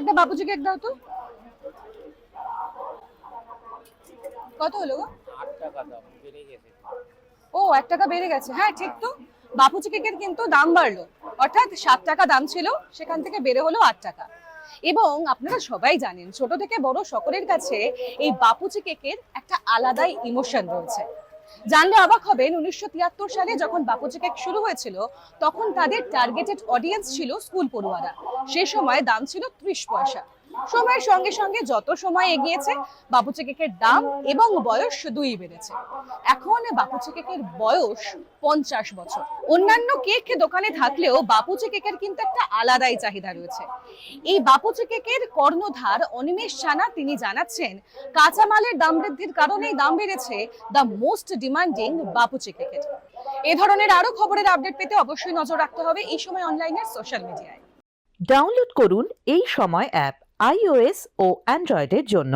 একটা বাপুজি কেক দাও তো। কত হলো গো? 8 টাকা দাম বেড়ে গেছে। ও 1 টাকা বেড়ে গেছে, হ্যাঁ ঠিক তো। বাপুজি কেকের কিন্তু দাম বাড়লো, অর্থাৎ 7 টাকা দাম ছিল, সেখান থেকে বেড়ে হলো 8 টাকা। এবং আপনারা সবাই জানেন, ছোট থেকে বড় সকলের কাছে এই বাপুজি কেকের একটা আলাদাই ইমোশন রয়েছে। জানলে অবাক হবেন, 1973 সালে যখন বাপুজি কেক শুরু হয়েছিল, তখন তাদের টার্গেটেড অডিয়েন্স ছিল স্কুল পড়ুয়ারা। সে সময় দাম ছিল 30 পয়সা। সময়ের সঙ্গে সঙ্গে যত সময় এগিয়েছে, বাপুজি কেকের দাম এবং বয়স দুই বেড়েছে। এখন বাপুজি কেকের বয়স 50 বছর। অন্যান্য কেক দোকানে থাকলেও বাপুজি কেকের কিন্তু একটা আলাদাই চাহিদা রয়েছে। এই বাপুজি কেকের কর্ণধার অনিমেষ সানা তিনি জানাচ্ছেন, কাঁচামালের দাম বৃদ্ধির কারণেই দাম বেড়েছে দ্য মোস্ট ডিমান্ডিং বাপুজি কেকের। এ ধরনের আরো খবরের আপডেট পেতে অবশ্যই নজর রাখতে হবে এই সময় অনলাইনের সোশ্যাল মিডিয়ায়। ডাউনলোড করুন এই সময় অ্যাপ iOS ও অ্যান্ড্রয়েডের জন্য।